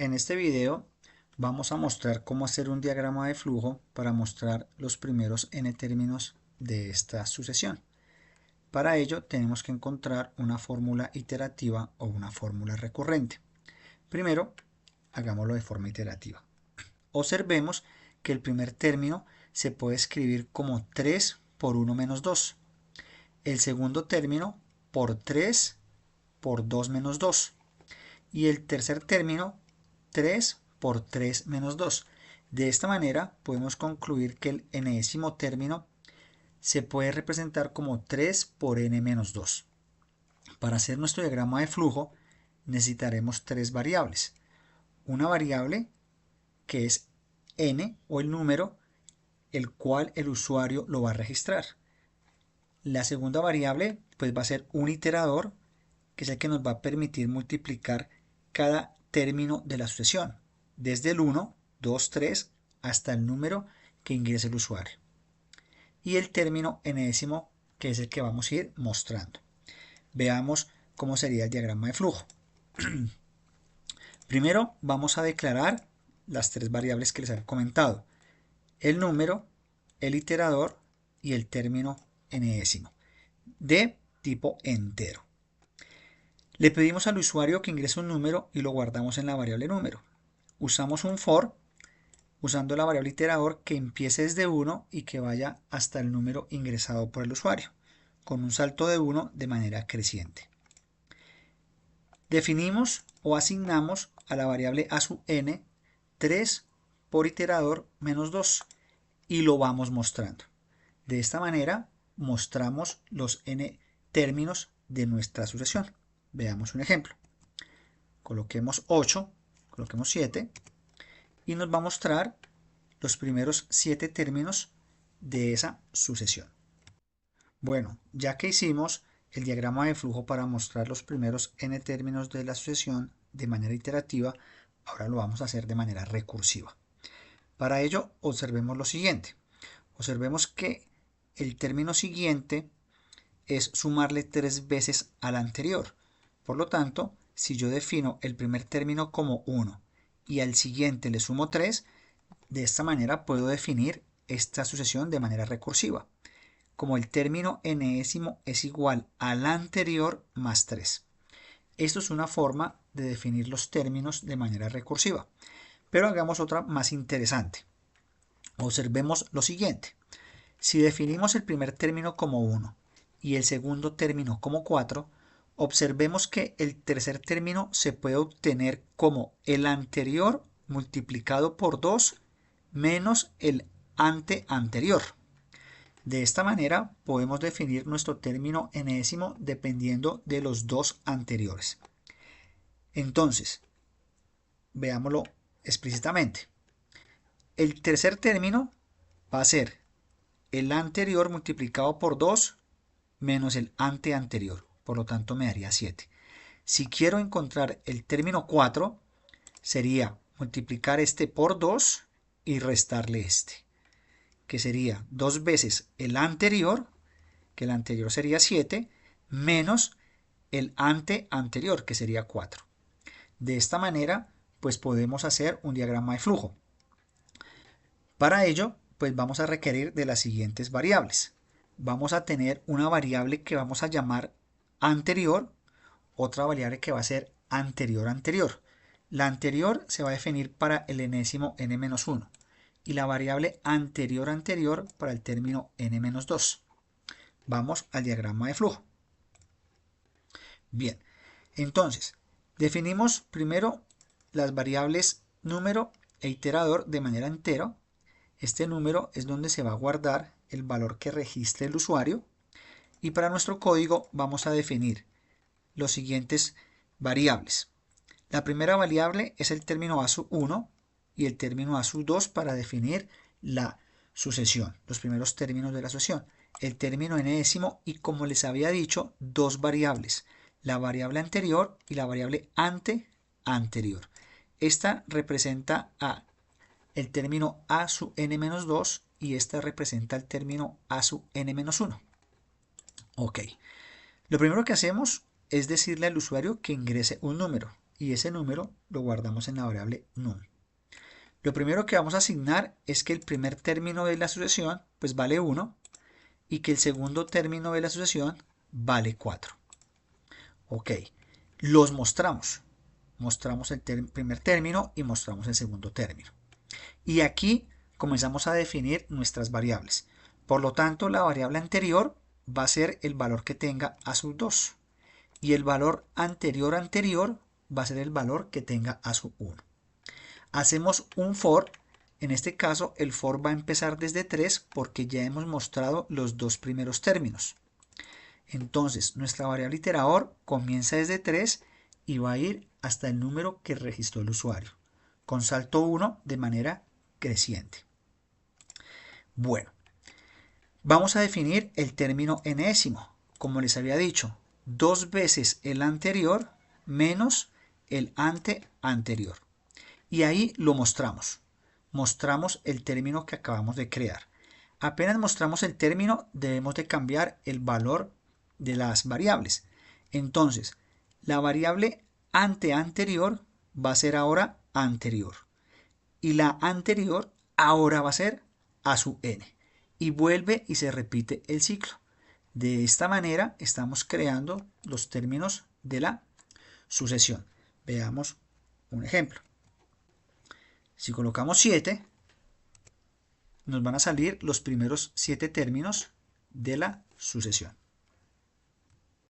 En este video vamos a mostrar cómo hacer un diagrama de flujo para mostrar los primeros n términos de esta sucesión. Para ello tenemos que encontrar una fórmula iterativa o una fórmula recurrente. Primero, hagámoslo de forma iterativa. Observemos que el primer término se puede escribir como 3 por 1 menos 2. El segundo término por 3 por 2 menos 2. Y el tercer término 3 por 3 menos 2. De esta manera podemos concluir que el enésimo término se puede representar como 3 por n menos 2. Para hacer nuestro diagrama de flujo necesitaremos tres variables. Una variable que es n o el número el cual el usuario lo va a registrar. La segunda variable pues va a ser un iterador, que es el que nos va a permitir multiplicar cada término de la sucesión, desde el 1, 2, 3 hasta el número que ingrese el usuario. Y el término enésimo, que es el que vamos a ir mostrando. Veamos cómo sería el diagrama de flujo. Primero vamos a declarar las tres variables que les había comentado: el número, el iterador y el término enésimo, de tipo entero. Le pedimos al usuario que ingrese un número y lo guardamos en la variable número. Usamos un for usando la variable iterador que empiece desde 1 y que vaya hasta el número ingresado por el usuario, con un salto de 1 de manera creciente. Definimos o asignamos a la variable a sub n 3 por iterador menos 2 y lo vamos mostrando. De esta manera mostramos los n términos de nuestra sucesión. Veamos un ejemplo. Coloquemos 8, coloquemos 7 y nos va a mostrar los primeros 7 términos de esa sucesión. Bueno, ya que hicimos el diagrama de flujo para mostrar los primeros n términos de la sucesión de manera iterativa, ahora lo vamos a hacer de manera recursiva. Para ello, observemos lo siguiente. Observemos que el término siguiente es sumarle 3 veces al anterior. Por lo tanto, si yo defino el primer término como 1 y al siguiente le sumo 3, de esta manera puedo definir esta sucesión de manera recursiva, como el término enésimo es igual al anterior más 3. Esto es una forma de definir los términos de manera recursiva. Pero hagamos otra más interesante. Observemos lo siguiente. Si definimos el primer término como 1 y el segundo término como 4, observemos que el tercer término se puede obtener como el anterior multiplicado por 2 menos el anterior. De esta manera podemos definir nuestro término enésimo dependiendo de los dos anteriores. Entonces, veámoslo explícitamente. El tercer término va a ser el anterior multiplicado por 2 menos el anterior. Por lo tanto me daría 7. Si quiero encontrar el término 4, sería multiplicar este por 2 y restarle este, que sería 2 veces el anterior, que el anterior sería 7, menos el anterior, que sería 4. De esta manera, pues podemos hacer un diagrama de flujo. Para ello, pues vamos a requerir de las siguientes variables. Vamos a tener una variable que vamos a llamar anterior, otra variable que va a ser anterior. La anterior se va a definir para el enésimo n-1 y la variable anterior para el término n-2. Vamos al diagrama de flujo. Bien, entonces definimos primero las variables número e iterador de manera entera. Este número es donde se va a guardar el valor que registre el usuario, y para nuestro código vamos a definir los siguientes variables. La primera variable es el término a1 y el término a2 para definir la sucesión, los primeros términos de la sucesión. El término enésimo y, como les había dicho, dos variables, la variable anterior y la variable anterior. Esta representa a el término a sub n-2 y esta representa el término a sub n-1. Ok. Lo primero que hacemos es decirle al usuario que ingrese un número y ese número lo guardamos en la variable num. Lo primero que vamos a asignar es que el primer término de la sucesión pues vale 1 y que el segundo término de la sucesión vale 4. Ok, los mostramos. Mostramos el primer término y mostramos el segundo término. Y aquí comenzamos a definir nuestras variables. Por lo tanto, la variable anterior va a ser el valor que tenga a sub 2. Y el valor anterior va a ser el valor que tenga a sub 1. Hacemos un for. En este caso, el for va a empezar desde 3 porque ya hemos mostrado los dos primeros términos. Entonces, nuestra variable iterador comienza desde 3 y va a ir hasta el número que registró el usuario, con salto 1 de manera creciente. Bueno, vamos a definir el término enésimo. Como les había dicho, 2 veces el anterior menos el anterior. Y ahí lo mostramos. Mostramos el término que acabamos de crear. Apenas mostramos el término, debemos de cambiar el valor de las variables. Entonces, la variable anterior va a ser ahora anterior. Y la anterior ahora va a ser a sub n. Y vuelve y se repite el ciclo. De esta manera estamos creando los términos de la sucesión. Veamos un ejemplo. Si colocamos 7, nos van a salir los primeros 7 términos de la sucesión.